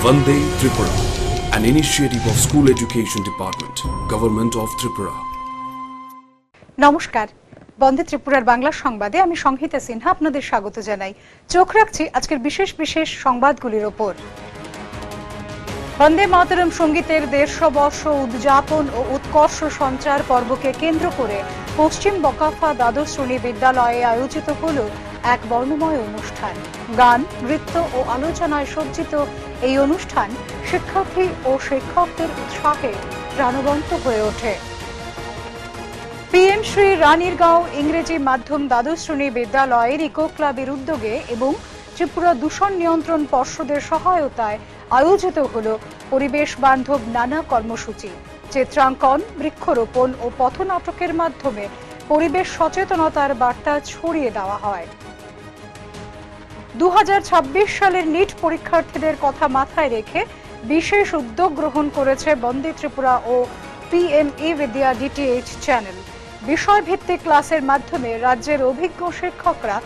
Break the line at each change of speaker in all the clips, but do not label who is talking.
Vande Tripura, an initiative of School Education Department, Government of Tripura.
নমস্কার, বন্দে ত্রিপুরার বাংলা সংবাদে আমি সংহিতা সিনহা আপনাদের স্বাগত জানাই। চোখ রাখছি আজকের বিশেষ বিশেষ সংবাদগুলির ওপর। বন্দে মাতরম সঙ্গীতের 150 বর্ষ উদযাপন ও উৎকর্ষ সঞ্চার পর্বকে কেন্দ্র করে পশ্চিম বকাফা দ্বাদশ শ্রেণী বিদ্যালয়ে আয়োজিত হল এক বর্ণময় অনুষ্ঠান। গান, নৃত্য ও আলোচনায় সজ্জিত এই অনুষ্ঠান শিক্ষার্থী ও শিক্ষকদের উৎসাহে প্রাণবন্ত হয়ে ওঠে। পিএম শ্রী রানীরগাঁও ইংরেজি মাধ্যম দ্বাদশ শ্রেণী বিদ্যালয়ের ইকো ক্লাবের উদ্যোগে এবং ত্রিপুরা দূষণ নিয়ন্ত্রণ পর্ষদের সহায়তায় আয়োজিত হল পরিবেশ বান্ধব নানা কর্মসূচি। চিত্রাঙ্কন, বৃক্ষরোপণ ও পথনাটকের মাধ্যমে পরিবেশ সচেতনতার বার্তা ছড়িয়ে দেওয়া হয়। 2026 সালের নিট পরীক্ষার্থীদের কথা মাথায় রেখে বিশেষ উদ্যোগ গ্রহণ করেছে বন্দে ত্রিপুরা ও পিএমই বিদ্যা ডিটিএইচ চ্যানেল। বিষয়ভিত্তিক ক্লাসের মাধ্যমে রাজ্যের অভিজ্ঞ শিক্ষকরা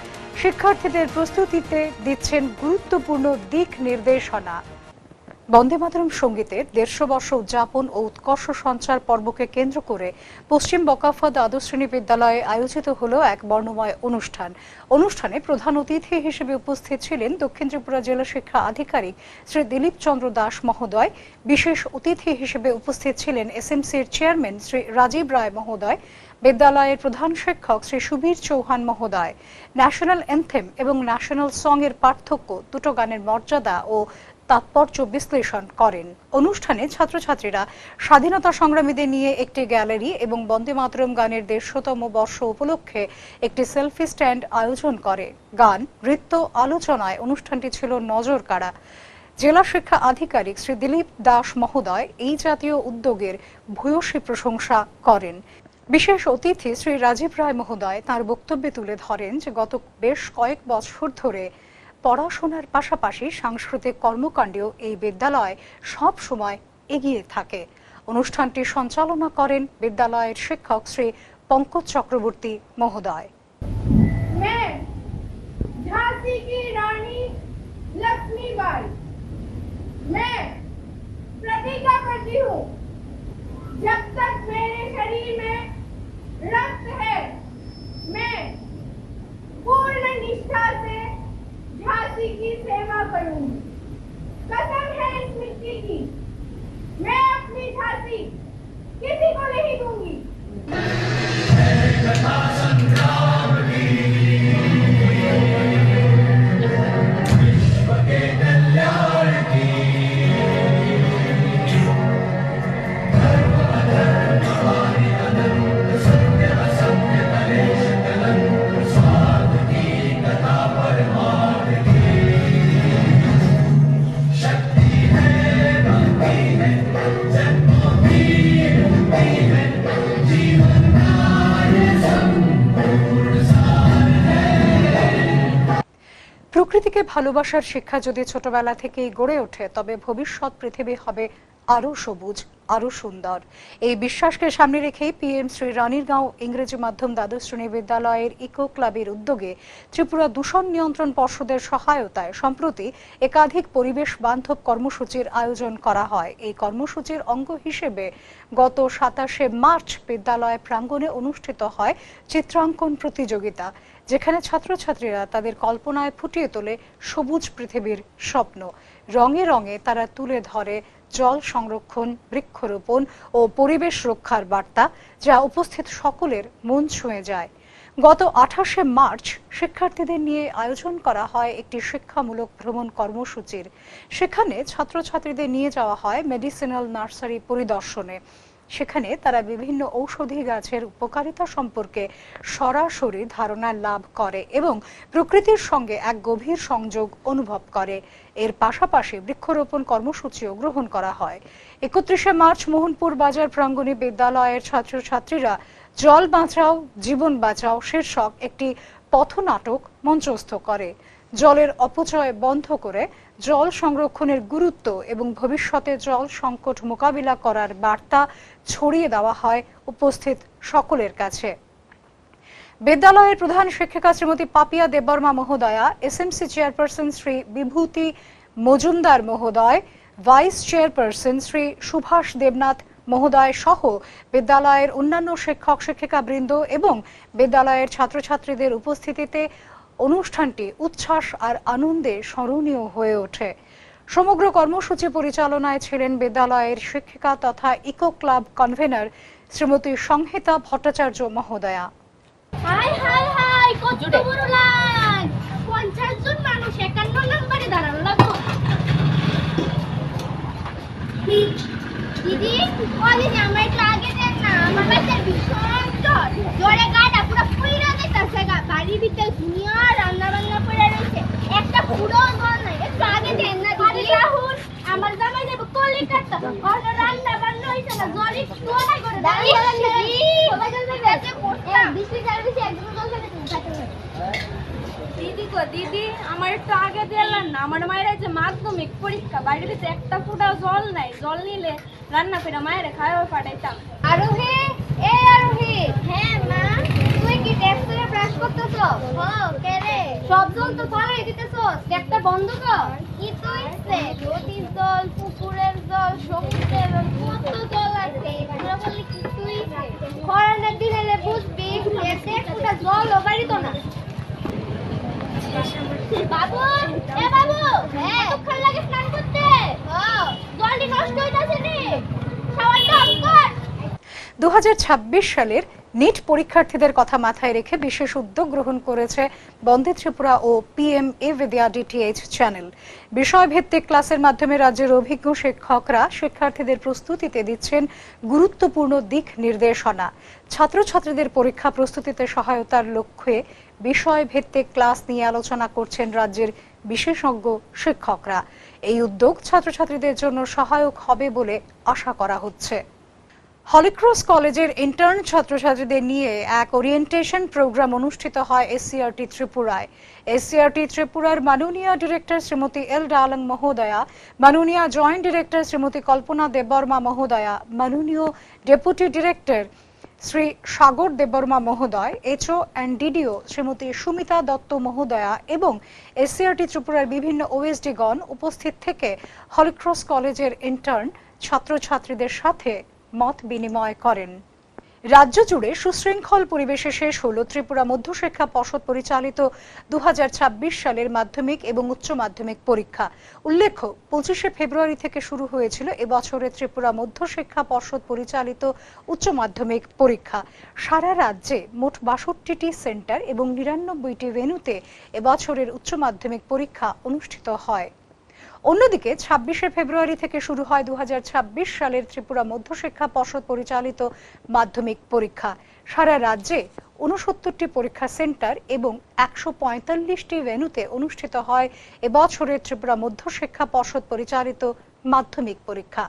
শিক্ষার্থীদের প্রস্তুতিতে দিচ্ছেন গুরুত্বপূর্ণ দিক নির্দেশনা। বন্দে মাতরম সঙ্গীতের 150 বর্ষ উদযাপন ও উৎকর্ষ সঞ্চার পর্বকে কেন্দ্র করে পশ্চিম বকাফা দ্বাদশ শ্রেণী বিদ্যালয়ে আয়োজিত হল এক বর্ণময় অনুষ্ঠান। অনুষ্ঠানে প্রধান অতিথি হিসেবে উপস্থিত ছিলেন দক্ষিণ ত্রিপুরা জেলা শিক্ষা আধিকারিক শ্রী দিলীপ চন্দ্র দাস মহোদয়। বিশেষ অতিথি হিসেবে উপস্থিত ছিলেন এসএমসির চেয়ারম্যান শ্রী রাজীব রায় মহোদয়, বিদ্যালয়ের প্রধান শিক্ষক শ্রী সুবীর চৌহান মহোদয়। ন্যাশনাল অ্যান্থেম এবং ন্যাশনাল সং এর পার্থক্য, দুটো গানের মর্যাদা ও তাৎপর্য বিশ্লেষণ করেন। অনুষ্ঠানে ছাত্রছাত্রীরা স্বাধীনতা সংগ্রামীদের নিয়ে একটি গ্যালারি এবং বন্দে মাতরম গানের 150তম বর্ষ উপলক্ষে একটি সেলফি স্ট্যান্ড আয়োজন করে। গান, নৃত্য, আলোচনায় অনুষ্ঠানটি ছিল নজর কাড়া। জেলা শিক্ষা আধিকারিক শ্রী দিলীপ দাস মহোদয় এই জাতীয় উদ্যোগের ভূয়সী প্রশংসা করেন। বিশেষ অতিথি শ্রী রাজীব রায় মহোদয় তাঁর বক্তব্যে তুলে ধরেন যে গত বেশ কয়েক বছর ধরে পড়াশোনার পাশাপাশি সাংস্কৃতিক কর্মকাণ্ডেও এই বিদ্যালয় সব সময় এগিয়ে থাকে। অনুষ্ঠানটি সঞ্চালনা করেন বিদ্যালয়ের শিক্ষক শ্রী পঙ্কজ চক্রবর্তী মহোদয়।
झांसी की रानी लक्ष्मीबाई, मैं प्रतिज्ञा करती हूँ, जब तक मेरे शरीर में रक्त है मैं पूर्ण निष्ठा से झांसी की सेवा करूंगी। कसम है इस मिट्टी की, मैं अपनी झांसी किसी को नहीं दूंगी।
প্রকৃতিকে ভালোবাসার শিক্ষা যদি ছোটবেলা থেকেই গড়ে ওঠে তবে ভবিষ্যৎ পৃথিবী হবে আরো সবুজ, আরো সুন্দর। এই বিশ্বাসকে সামনে রেখেই পিএম শ্রী রানীরগাঁও ইংরেজি মাধ্যম দ্বাদশ শ্রেণী বিদ্যালয়ের ইকো ক্লাবের উদ্যোগে ত্রিপুরা দূষণ নিয়ন্ত্রণ পর্ষদের সহায়তায় সম্প্রতি একাধিক পরিবেশ বান্ধব কর্মসূচির আয়োজন করা হয়। এই কর্মসূচির অঙ্গ হিসেবে গত 27শে মার্চ বিদ্যালয় প্রাঙ্গণে অনুষ্ঠিত হয় চিত্রাঙ্কন প্রতিযোগিতা, যেখানে ছাত্রছাত্রীরা তাদের কল্পনায় ফুটিয়ে তোলে সবুজ পৃথিবীর স্বপ্ন। রঙে রঙে তারা তুলে ধরে জল সংরক্ষণ, বৃক্ষরোপণ ও পরিবেশ রক্ষার বার্তা, যা উপস্থিত সকলের মন ছুঁয়ে যায়। গত 28শে মার্চ শিক্ষার্থীদের নিয়ে আয়োজন করা হয় একটি শিক্ষামূলক ভ্রমণ কর্মসূচির। সেখানে ছাত্রছাত্রীদের নিয়ে যাওয়া হয় মেডিসিনাল নার্সারি পরিদর্শনে। সেখানে তারা বিভিন্ন ঔষধি গাছের উপকারিতা সম্পর্কে সরাসরি ধারণা লাভ করে এবং প্রকৃতির সঙ্গে এক গভীর সংযোগ অনুভব করে। এর পাশাপাশি বৃক্ষরোপণ কর্মসূচিও গ্রহণ করা হয়। 31শে মার্চ মোহনপুর বাজার প্রাঙ্গণে বিদ্যালয়ের ছাত্রছাত্রীরা জল বাঁচাও জীবন বাঁচাও শীর্ষক একটি পথনাটক মঞ্চস্থ করে। জলের অপচয় বন্ধ করে জল সংরক্ষণের গুরুত্ব এবং ভবিষ্যতে জল সংকট মোকাবিলা করার বার্তা ছড়িয়ে দেওয়া হয় উপস্থিত সকলের কাছে। বিদ্যালয়ের প্রধান শিক্ষিকা শ্রীমতী পাপিয়া দেববর্মা মহোদয়া, এসএমসি চেয়ারপারসন শ্রী বিভূতি মজুমদার মহোদয়, ভাইস চেয়ারপারসন শ্রী সুভাষ দেবনাথ মহোদয় সহ বিদ্যালয়ের অন্যান্য শিক্ষক শিক্ষিকা বৃন্দ এবং বিদ্যালয়ের ছাত্রছাত্রীদের উপস্থিতিতে অনুষ্ঠানটি উচ্ছ্বাস আর আনন্দে স্মরণীয় হয়ে ওঠে। সমগ্র কর্মসূচি পরিচালনায় ছিলেন বিদ্যালয়ের শিক্ষিকা তথা ইকো ক্লাব কনভেনর শ্রীমতী সংহিতা ভট্টাচার্য মহোদয়া।
হাই হাই হাই, কত বড় লাইন! 50 জন মানুষ 51 নম্বরে দাঁড়ানো লাগলো। দিদি, আমার একটু আগে দেন না, আমার বাচ্চার ভীষণ জ্বর। জ্বরে গাটা পুরো পুইরা যাইতাছে, বাড়ির ভিতরে দুনিয়া রান্না বান্না করে রয়েছে, একটা পুরো জল নাই, একটু আগে দেন না দিদি। রাহুল, আমার জামাই যাবো কলিকাতা, ওর রান্না বান্না হইছে না, জ্বর একটু নাই করে দাঁড়ি সবাই জল যাচ্ছে পড়তাম, বৃষ্টি চাইছে একদম জল যাচ্ছে।
দিদি গো দিদি, আমার একটু আগে দিলেন না, আমার মায়ের আছে মাধ্যমিক পরীক্ষা, বাড়ির ভিতরে একটা ফুটাও জল নাই, জল নিলে রান্না করে মায়ের খাওয়া পাঠাইতাম।
আরোহী, এই আরোহী। হ্যাঁ মা, তুই কি ট্যাপ করে ব্রাশ করতেছ? হ্যাঁ, কে রে? সব জল তো ফলাই দিতেছস, ট্যাপটা বন্ধ কর। কি তুইছে? নদীর জল, পুকুরের জল, সমুদ্রের জল, কত জল আছে, এগুলো বললে কি তুইছে? করোনার দিন এলে বুঝবি, এতে একটা জলও বাড়িত না। বাবু, এ বাবু, কতক্ষণ লাগে স্নান করতে? জলটি নষ্ট হইতাছে রে, শাওয়ারটা অফ কর।
2026 সালের নিট পরীক্ষার্থীদের কথা মাথায় রেখে বিশেষ উদ্যোগ গ্রহণ করেছে বন্দে ত্রিপুরা ও PMA-Vidya DTH চ্যানেল। বিষয়ভিত্তিক ক্লাসের মাধ্যমে রাজ্যের অভিজ্ঞ শিক্ষকরা শিক্ষার্থীদের প্রস্তুতিতে দিচ্ছেন গুরুত্বপূর্ণ দিক নির্দেশনা। ছাত্রছাত্রীদের পরীক্ষা প্রস্তুতিতে সহায়তার লক্ষ্যে বিষয়ভিত্তিক ক্লাস নিয়ে আলোচনা করছেন রাজ্যের বিশেষজ্ঞ শিক্ষকরা। এই উদ্যোগ ছাত্রছাত্রীদের জন্য সহায়ক হবে বলে আশা করা হচ্ছে। হলিক্রস কলেজের ইন্টার্ন ছাত্রছাত্রীদের নিয়ে এক ওরিয়েন্টেশন প্রোগ্রাম অনুষ্ঠিত হয় SCRT ত্রিপুরায়। SCRT ত্রিপুরার মাননীয় ডিরেক্টর শ্রীমতী L ডালং মহোদয়া, মাননীয় জয়েন্ট ডিরেক্টর শ্রীমতী কল্পনা দেববর্মা মহোদয়া, মাননীয় ডেপুটি ডিরেক্টর শ্রী সাগর দেববর্মা মহোদয়, HO and DDO Shrimati Sumita Dutta মহোদয়া এবং SCRT ত্রিপুরার বিভিন্ন OSD গণ উপস্থিত থেকে হলিক্রস কলেজের ইন্টার্ন ছাত্রছাত্রীদের সাথে মত বিনিময় করেন। রাজ্য জুড়ে সুশৃঙ্খল পরিবেশে শেষ হল ত্রিপুরা মধ্যশিক্ষা পর্ষদ পরিচালিত 2026 সালের মাধ্যমিক এবং উচ্চ মাধ্যমিক পরীক্ষা। উল্লেখ্য, 25শে ফেব্রুয়ারি থেকে শুরু হয়েছিল এবছরে ত্রিপুরা মধ্যশিক্ষা পর্ষদ পরিচালিত উচ্চ মাধ্যমিক পরীক্ষা। সারা রাজ্যে মোট 62টি সেন্টার এবং 99টি ভেন্যুতে এবছরের উচ্চ মাধ্যমিক পরীক্ষা অনুষ্ঠিত হয়। অন্যদিকে 26শে ফেব্রুয়ারি থেকে শুরু হয় 2026 সালের ত্রিপুরা মধ্যশিক্ষা পর্ষদ পরিচালিত মাধ্যমিক পরীক্ষা। সারা রাজ্যে 69টি পরীক্ষা সেন্টার এবং 145টি ভেন্যুতে অনুষ্ঠিত হয় এবছরের ত্রিপুরা মধ্যশিক্ষা পর্ষদ পরিচালিত মাধ্যমিক পরীক্ষা।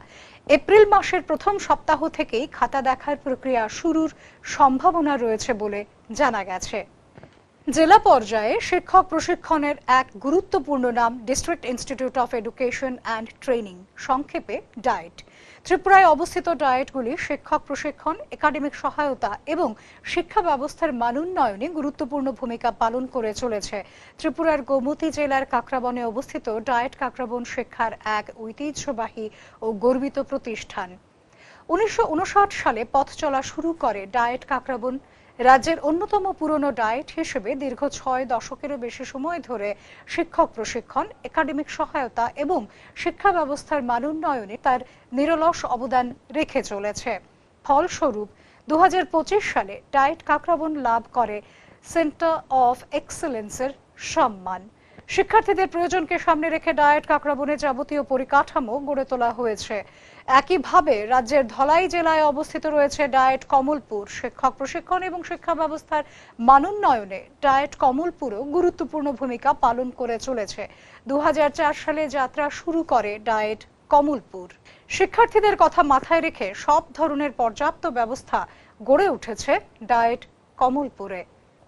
এপ্রিল মাসের প্রথম সপ্তাহ থেকেই খাতা দেখার প্রক্রিয়া শুরুর সম্ভাবনা রয়েছে বলে জানা গেছে। জেলা পর্যায়ে শিক্ষক প্রশিক্ষণের এক গুরুত্বপূর্ণ নাম district institute of education and training, সংক্ষেপে ডায়েট। ত্রিপুরায় অবস্থিত ডায়েটগুলি শিক্ষক প্রশিক্ষণ, একাডেমিক সহায়তা এবং শিক্ষা ব্যবস্থার মানোন্নয়নে গুরুত্বপূর্ণ ভূমিকা পালন করে চলেছে। ত্রিপুরার গোমতী জেলার কাকরাবনে অবস্থিত ডায়েট কাকরাবন শিক্ষার এক ঐতিহ্যবাহী ও গর্বিত প্রতিষ্ঠান। 1959 সালে পথ চলা শুরু করে ডায়েট কাকরাবন। রাজ্যের অন্যতম পুরনো ডায়েট হিসেবে দীর্ঘ 6 দশকেরও বেশি সময় ধরে শিক্ষক প্রশিক্ষণ, একাডেমিক সহায়তা এবং শিক্ষা ব্যবস্থার মানোন্নয়নে তার নিরলস অবদান রেখে চলেছে। ফলস্বরূপ 2025 সালে ডায়েট কাকরাবন লাভ করে সেন্টার অফ এক্সেলেন্সের সম্মান। শিক্ষার্থীদের প্রয়োজনকে সামনে রেখে ডায়েট কাকরাবনে যাবতীয় পরিকাঠামো গড়ে তোলা হয়েছে। একইভাবে রাজ্যের ধলাই জেলায় অবস্থিত রয়েছে ডায়েট কমলপুর। শিক্ষক প্রশিক্ষণ এবং শিক্ষা ব্যবস্থার মানোন্নয়নে ডায়েট কমলপুরও গুরুত্বপূর্ণ ভূমিকা পালন করে চলেছে। 2004 সালে যাত্রা শুরু করে ডায়েট কমলপুর। শিক্ষার্থীদের কথা মাথায় রেখে সব ধরনের পর্যাপ্ত ব্যবস্থা গড়ে উঠেছে ডায়েট কমলপুরে।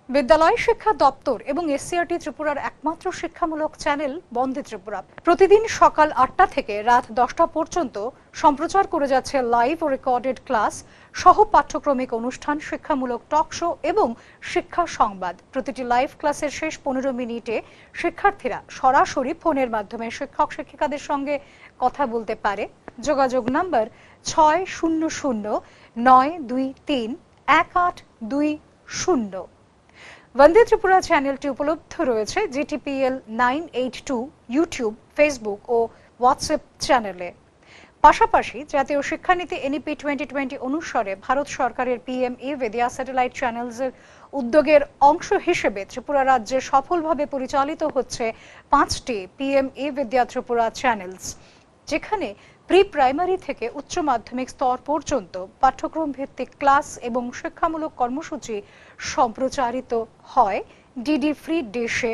বিদ্যালয় শিক্ষা দপ্তর এবং SCRT ত্রিপুরার একমাত্র শিক্ষামূলক চ্যানেল বন্দে ত্রিপুরা প্রতিদিন সকাল 8টা থেকে রাত 10টা পর্যন্ত সম্প্রচার করে যাচ্ছে লাইভ ও রেকর্ডেড ক্লাস সহ পাঠ্যক্রমিক অনুষ্ঠান, শিক্ষামূলক টক শো এবং শিক্ষা সংবাদ। প্রতিটি লাইভ ক্লাসের শেষ 15 মিনিটে শিক্ষার্থীরা সরাসরি ফোনের মাধ্যমে শিক্ষক শিক্ষিকাদের সঙ্গে কথা বলতে পারে। যোগাযোগ নম্বর 6009231820। বন্দে ত্রিপুরা চ্যানেলটি উপলব্ধ রয়েছে GTPL 982 ইউটিউব, ফেসবুক ও হোয়াটসঅ্যাপ চ্যানেলে। পাশাপাশি জাতীয় শিক্ষানীতি NEP 2020 অনুসারে ভারত সরকারের PME বিদ্যা স্যাটেলাইট চ্যানেলসের উদ্যোগের অংশ হিসেবে ত্রিপুরা রাজ্যে সফলভাবে পরিচালিত হচ্ছে 5টি PME বিদ্যা ত্রিপুরা চ্যানেলস, যেখানে প্রি প্রাইমারি থেকে উচ্চ মাধ্যমিক স্তর পর্যন্ত পাঠ্যক্রম ভিত্তিক ক্লাস এবং শিক্ষামূলক কর্মসূচি সম্প্রচারিত হয় DD ফ্রি ডিশে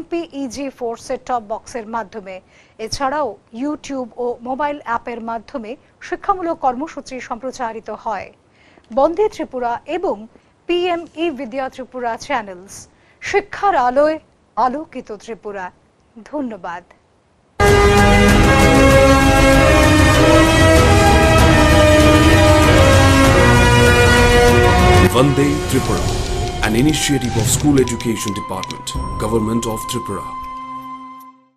MPEG-4 সেট টপ বক্সের মাধ্যমে। এছাড়াও ইউটিউব ও মোবাইল অ্যাপের মাধ্যমে শিক্ষামূলক কর্মসূচি সম্প্রচারিত হয়। বন্দে ত্রিপুরা এবং PME বিদ্যা ত্রিপুরা চ্যানেলস, শিক্ষার আলোয় আলোকিত ত্রিপুরা। ধন্যবাদ।
Vande Tripura, an initiative of School Education Department, Government of Tripura.